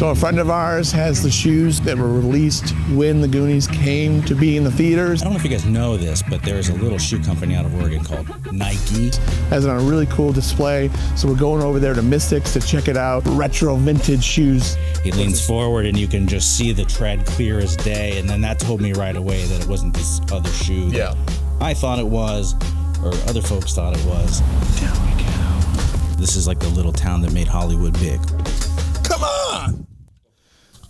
So a friend of ours has the shoes that were released when the Goonies came to be in the theaters. I don't know if you guys know this, but there's a little shoe company out of Oregon called Nike. Has it on a really cool display. So we're going over there to Mystics to check it out. Retro vintage shoes. He leans forward and you can just see the tread clear as day. And then that told me right away that it wasn't this other shoe that I thought it was, or other folks thought it was. Down we go. This is like the little town that made Hollywood big. Come on!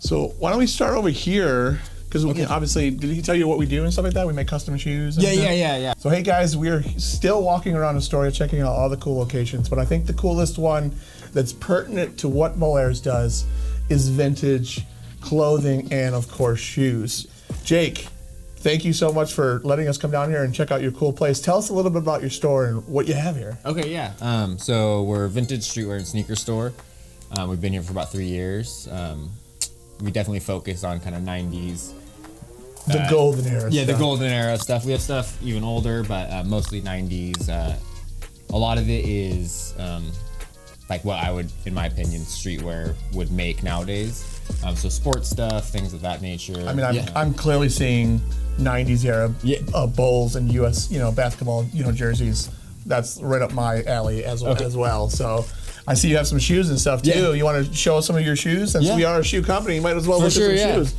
So why don't we start over here? Because obviously, did he tell you what we do and stuff like that? We make custom shoes. And Yeah. So hey guys, we're still walking around Astoria, checking out all the cool locations. But I think the coolest one that's pertinent to what Bolaires does is vintage clothing and of course shoes. Jake, thank you so much for letting us come down here and check out your cool place. Tell us a little bit about your store and what you have here. Okay, yeah. So we're a vintage streetwear and sneaker store. We've been here for about 3 years. We definitely focus on kind of 90s. The golden era Yeah, stuff. the golden era stuff. We have stuff even older, but mostly 90s. A lot of it is like what I would, in my opinion, streetwear would make nowadays. So sports stuff, things of that nature. I mean, I'm clearly seeing 90s era Bulls and U.S. Basketball jerseys. That's right up my alley as well. So I see you have some shoes and stuff too. Yeah. You want to show us some of your shoes? Since we are a shoe company, you might as well look at some shoes.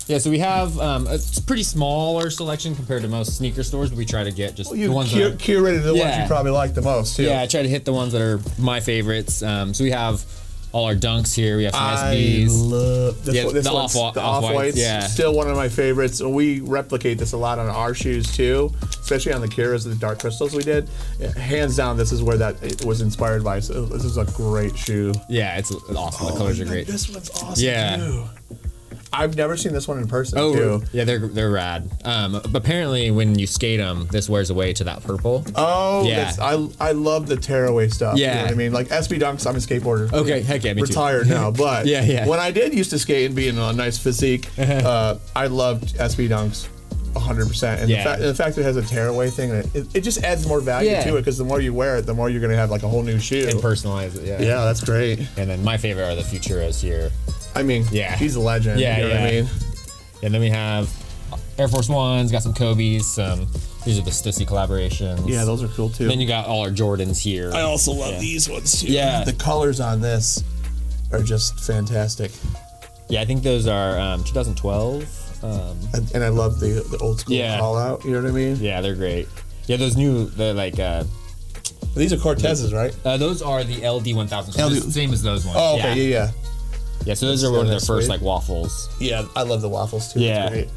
Yeah, so we have a pretty smaller selection compared to most sneaker stores, but we try to get just You the ones that curated the ones you probably like the most too. Yeah, I try to hit the ones that are my favorites. So we have all our dunks here. We have some SBs. I love this the off-whites. Yeah. Still one of my favorites. We replicate this a lot on our shoes too, especially on the Kiras, the dark crystals we did. Hands down, this is where it was inspired by. So this is a great shoe. Yeah, it's awesome. The colors are great. This one's awesome too. I've never seen this one in person too. Yeah, they're rad. But apparently, when you skate them, this wears away to that purple. Oh, yeah. I love the tearaway stuff. Yeah. You know what I mean? Like SB Dunks, I'm a skateboarder. Okay, heck yeah, me too. Retired now, but yeah. when I did used to skate and be in a nice physique, I loved SB Dunks 100%. And the fact that it has a tearaway thing, it just adds more value to it, because the more you wear it, the more you're going to have like a whole new shoe. And personalize it, Yeah, that's great. And then my favorite are the Futuras here. I mean, he's a legend. Yeah, you know what I mean? And then we have Air Force Ones, got some Kobe's, these are the Stussy collaborations. Yeah, those are cool too. Then you got all our Jordans here. I also love these ones too. Yeah. The colors on this are just fantastic. Yeah, I think those are 2012. And I love the old school call out, you know what I mean? Yeah, they're great. Yeah, they're like... these are Cortezes, right? Those are the LD1000. Same as those ones. Oh, okay, yeah. Yeah, so those are one of their first like waffles. Yeah, I love the waffles too. Yeah. Great.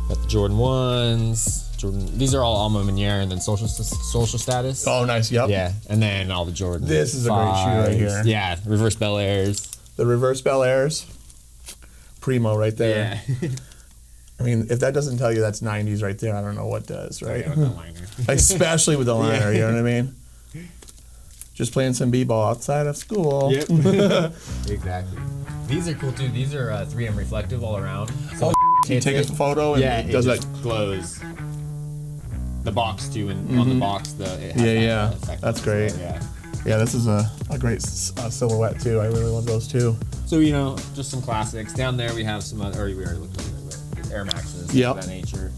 Got the Jordan 1s. These are all Alma Maniere and then social status. Oh, nice. Yep. Yeah, and then all the Jordan. This is a great shoe right here. Yeah, reverse Bel Airs. The reverse Bel Airs. Primo right there. Yeah. I mean, if that doesn't tell you that's 90s right there, I don't know what does, right? Yeah, with the liner. Especially with the liner, you know what I mean? Just playing some b-ball outside of school. Yep. Exactly. These are cool too. These are 3M reflective all around. So you take a photo and it does that. Glows. The box too, and on the box that's great. Yeah, this is a great silhouette too. I really love those too. So just some classics. Down there we have some other, we already looked at Air Maxes, of that nature.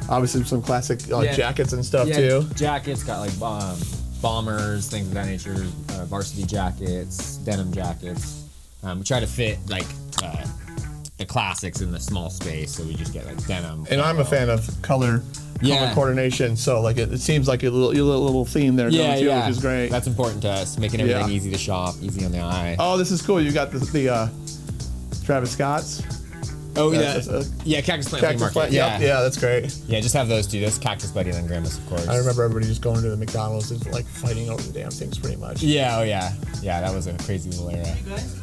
Obviously some classic jackets and stuff too. Jackets got like bombers, things of that nature, varsity jackets, denim jackets. We try to fit like the classics in the small space, so we just get like denim. And I'm a fan of color coordination, so like it seems like a little theme there going too, which is great. That's important to us, making everything easy to shop, easy on the eye. Oh, this is cool. You got the Travis Scott's. Oh yeah, Cactus Plant. Yeah, that's great. Yeah, just have those two. Those Cactus Buddy and then Grandma's, of course. I remember everybody just going to the McDonald's and like fighting over the damn things, pretty much. Yeah, yeah. That was a crazy little era.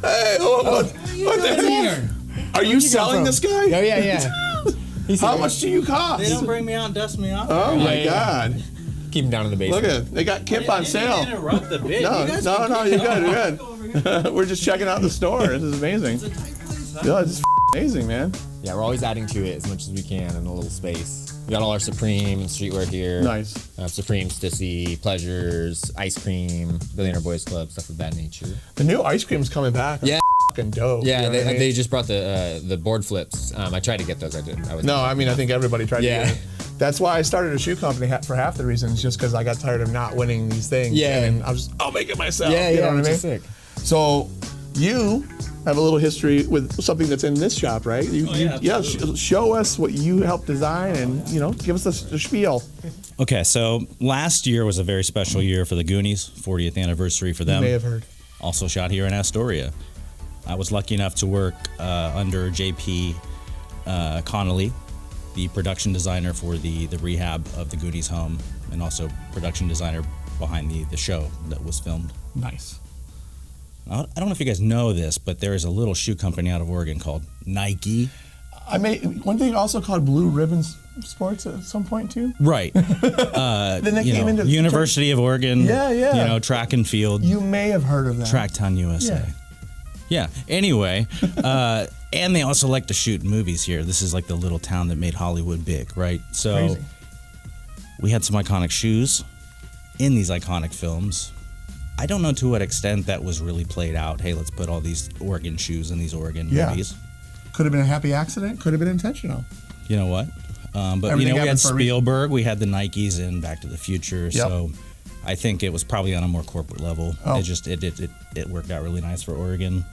Hey, what the heck? Are you selling this guy? Oh yeah. How much do you cost? They don't bring me out and dust me off. Oh my God. Keep them down in the basement. Look at it. They got Kip on sale. Interrupt the bit. No, you're good. You're good. We're just checking out the store. This is amazing. It's a tight place, huh? Yeah, it's amazing, man. Yeah, we're always adding to it as much as we can in a little space. We got all our Supreme and streetwear here. Nice. Supreme, Stussy, Pleasures, Ice Cream, Billionaire Boys Club, stuff of that nature. The new ice cream's coming back. Yeah, fucking dope. Yeah, you know what I mean? they just brought the board flips. I tried to get those. I didn't. I think everybody tried to Yeah. get it. That's why I started a shoe company for half the reasons, just because I got tired of not winning these things. Yeah. And I'll make it myself. Yeah, you know what which I mean? is sick. So you have a little history with something that's in this shop, right? Show us what you helped design and, give us a spiel. Okay, so last year was a very special year for the Goonies, 40th anniversary for them. You may have heard. Also shot here in Astoria. I was lucky enough to work under JP Connolly, the production designer for the rehab of the Goonies home, and also production designer behind the show that was filmed. Nice. I don't know if you guys know this, but there is a little shoe company out of Oregon called Nike. One thing also called Blue Ribbon Sports at some point too. Right. Then they came into University of Oregon. Yeah. Track and field. You may have heard of that. Tracktown USA. Yeah. Anyway, and they also like to shoot movies here. This is like the little town that made Hollywood big, right? So Crazy. We had some iconic shoes in these iconic films. I don't know to what extent that was really played out. Hey, let's put all these Oregon shoes in these Oregon movies. Could have been a happy accident. Could have been intentional. You know what? But Everything we had happens for a reason. Spielberg, we had the Nikes in Back to the Future, so I think it was probably on a more corporate level. Oh. It worked out really nice for Oregon.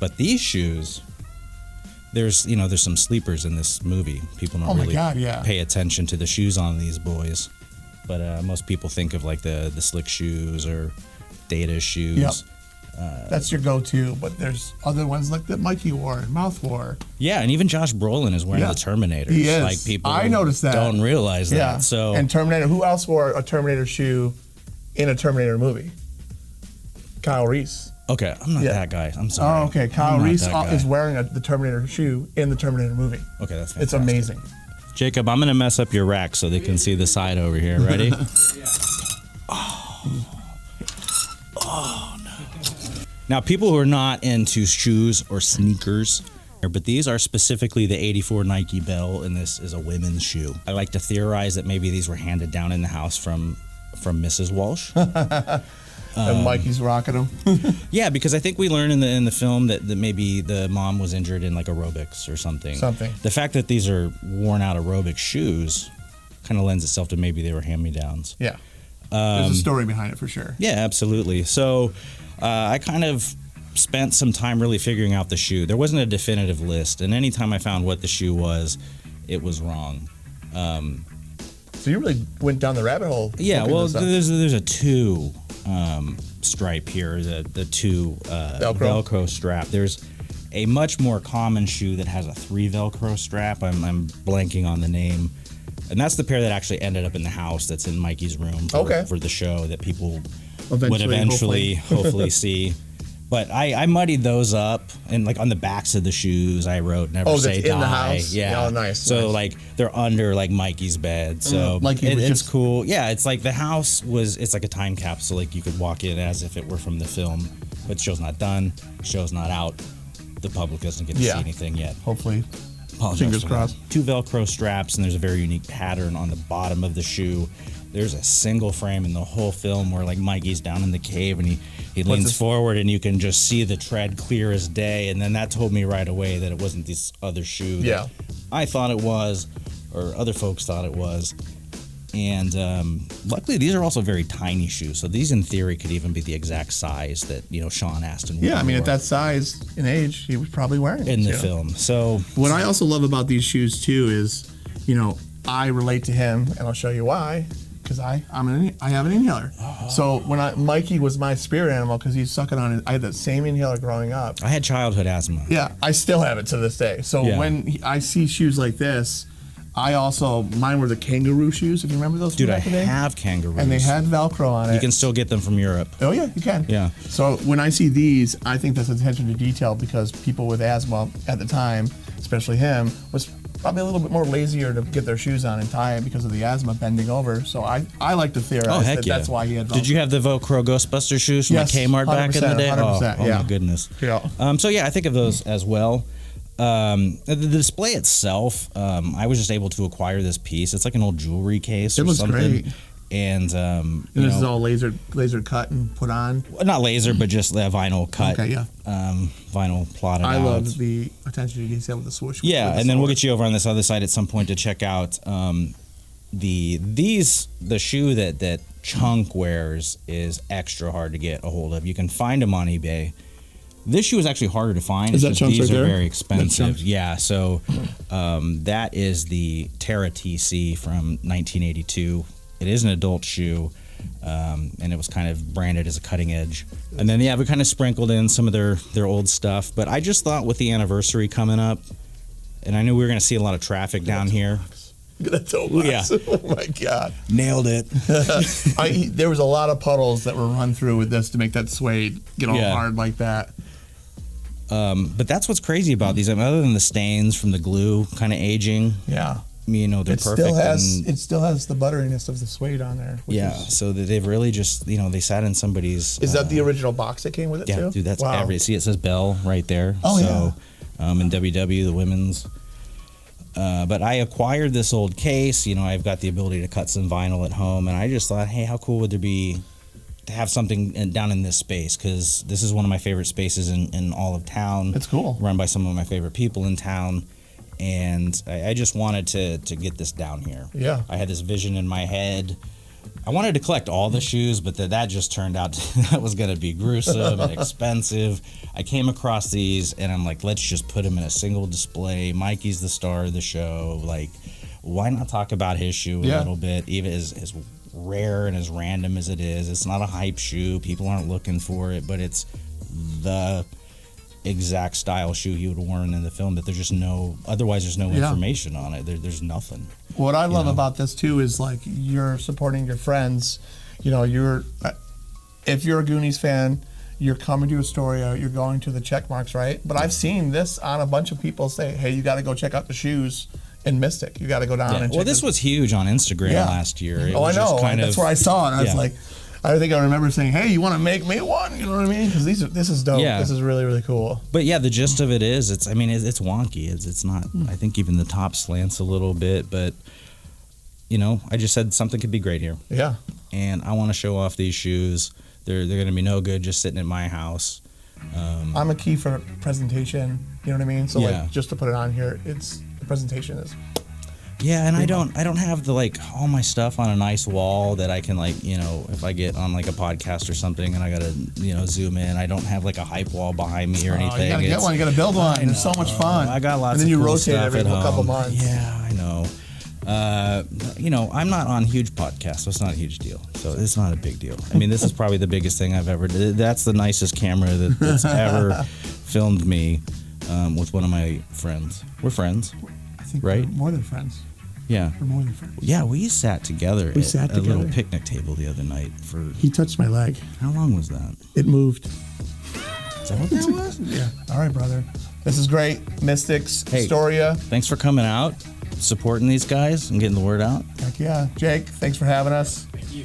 But these shoes, there's some sleepers in this movie. People don't really pay attention to the shoes on these boys. But most people think of like the slick shoes or Data shoes. Yep. That's your go-to, but there's other ones like that Mikey wore and Mouth wore. Yeah, and even Josh Brolin is wearing the Terminators. He is. Like people I noticed that. Don't realize that. So and Terminator. Who else wore a Terminator shoe in a Terminator movie? Kyle Reese. Okay, I'm not that guy. I'm sorry. Oh, okay. Kyle Reese is wearing the Terminator shoe in the Terminator movie. Okay, that's fantastic. It's amazing. Jacob, I'm going to mess up your rack so they can see the side over here. Ready? Oh, no. Now, people who are not into shoes or sneakers, but these are specifically the 84 Nike Bell, and this is a women's shoe. I like to theorize that maybe these were handed down in the house from Mrs. Walsh. And Mikey's rocking them. Yeah, because I think we learned in the film that maybe the mom was injured in like aerobics or something. The fact that these are worn out aerobic shoes kind of lends itself to maybe they were hand-me-downs. Yeah. There's a story behind it for sure. Yeah, absolutely. So I kind of spent some time really figuring out the shoe. There wasn't a definitive list, and anytime I found what the shoe was, it was wrong. So you really went down the rabbit hole. Yeah, well, there's a two stripe here, the two Velcro strap. There's a much more common shoe that has a 3 Velcro strap. I'm blanking on the name. And that's the pair that actually ended up in the house that's in Mikey's room for the show that people would eventually hopefully see. But I muddied those up, and like on the backs of the shoes I wrote "Never say die." In the house? Yeah. Oh, nice. So like they're under like Mikey's bed. So it's cool. Yeah, it's like the house it's like a time capsule. Like you could walk in as if it were from the film. But the show's not done. The show's not out. The public doesn't get to see anything yet. Hopefully. Apologize Fingers crossed. 2 Velcro straps, and there's a very unique pattern on the bottom of the shoe. There's a single frame in the whole film where like Mikey's down in the cave and he leans forward and you can just see the tread clear as day. And then that told me right away that it wasn't this other shoe that I thought it was, or other folks thought it was. And luckily, these are also very tiny shoes. So these, in theory, could even be the exact size that Sean Astin wore. Yeah, I mean, at that size and age, he was probably wearing in the film. So what I also love about these shoes too is, I relate to him, and I'll show you why. Because I have an inhaler. Oh. So when Mikey was my spirit animal, because he's sucking on it. I had that same inhaler growing up. I had childhood asthma. Yeah, I still have it to this day. So when I see shoes like this, mine were the kangaroo shoes, if you remember those. Dude, I have kangaroos. And they had Velcro on it. You can still get them from Europe. Oh yeah, you can. Yeah. So when I see these, I think that's attention to detail, because people with asthma at the time, especially him, was probably a little bit more lazier to get their shoes on and tie it because of the asthma bending over. So I like to theorize that's why he had Velcro. Did you have the Velcro Ghostbuster shoes from Kmart back in the day? 100%, oh my goodness. Yeah. So yeah, I think of those as well. The display itself, I was just able to acquire this piece. It's like an old jewelry case or something. Great. And this is all laser cut and put on. not laser, but just vinyl cut. Okay, yeah. Vinyl plotted out. I love the attention to detail with the swoosh. Yeah, with the and then we'll sword. get you over on this other side at some point to check out the shoe that Chunk wears is extra hard to get a hold of. You can find them on eBay. This shoe is actually harder to find. Is It's that just Chunks these right are there? very That's expensive. Chunks? Yeah, so that is the Terra TC from 1982. It is an adult shoe, and it was kind of branded as a cutting edge. And then we kind of sprinkled in some of their old stuff. But I just thought with the anniversary coming up, and I knew we were going to see a lot of traffic down here. Look at that toe box. Yeah. Oh my God. Nailed it. There was a lot of puddles that were run through with this to make that suede get all hard like that. But that's what's crazy about these. I mean, other than the stains from the glue kind of aging, Yeah. they're It perfect. still has the butteriness of the suede on there. which Yeah, is- so they've really just, they sat in somebody's. Is that the original box that came with it Yeah, too? dude, that's wow. every. See, it says Bell right there. Oh, so, in WW, the women's. But I acquired this old case. I've got the ability to cut some vinyl at home, and I just thought, hey, how cool would there be to have something down in this space? Because this is one of my favorite spaces in all of town. It's cool. Run by some of my favorite people in town. And I just wanted to get this down here. Yeah. I had this vision in my head. I wanted to collect all the shoes, but that just turned out that was going to be gruesome and expensive. I came across these, and I'm like, let's just put them in a single display. Mikey's the star of the show. Like, why not talk about his shoe a little bit, even as rare and as random as it is? It's not a hype shoe. People aren't looking for it, but it's the exact style shoe he would have worn in the film that there's no information on it. There's nothing. What I love about this too is like you're supporting your friends. If you're a Goonies fan, you're coming to Astoria, you're going to the check marks, right? But I've seen this on a bunch of people say, hey, you got to go check out the shoes in Mystic. You got to go down and check Well, this was huge on Instagram last year. It I was just know. kind That's of, where I saw it. I was like, I think I remember saying, hey, you want to make me one? You know what I mean? Because this is dope. Yeah. This is really, really cool. But yeah, the gist of it is, it's wonky. It's not. I think even the top slants a little bit, but I just said something could be great here. Yeah. And I want to show off these shoes. They're going to be no good just sitting at my house. I'm a key for presentation. You know what I mean? So Yeah. like just to put it on here, the presentation is. Yeah, and I don't have all my stuff on a nice wall that I can if I get on like a podcast or something and I gotta zoom in. I don't have like a hype wall behind me or anything. You gotta get one. You gotta build one. It's so much fun. I got lots. And then you of cool rotate stuff every at home. couple months. Yeah, I know. I'm not on huge podcasts, so it's not a huge deal. So it's not a big deal. I mean, this is probably the biggest thing I've ever did. That's the nicest camera that's ever filmed me with one of my friends. We're friends. I think right? we're more than friends. Yeah. We're more than friends. Yeah, we sat together We at sat a little together. picnic table the other night for He touched my leg. how long was that? It moved. Is that what that was? Yeah. All right, brother. This is great. Mystics, Hey. Astoria. Thanks for coming out, supporting these guys and getting the word out. Heck yeah. Jake, thanks for having us. Thank you.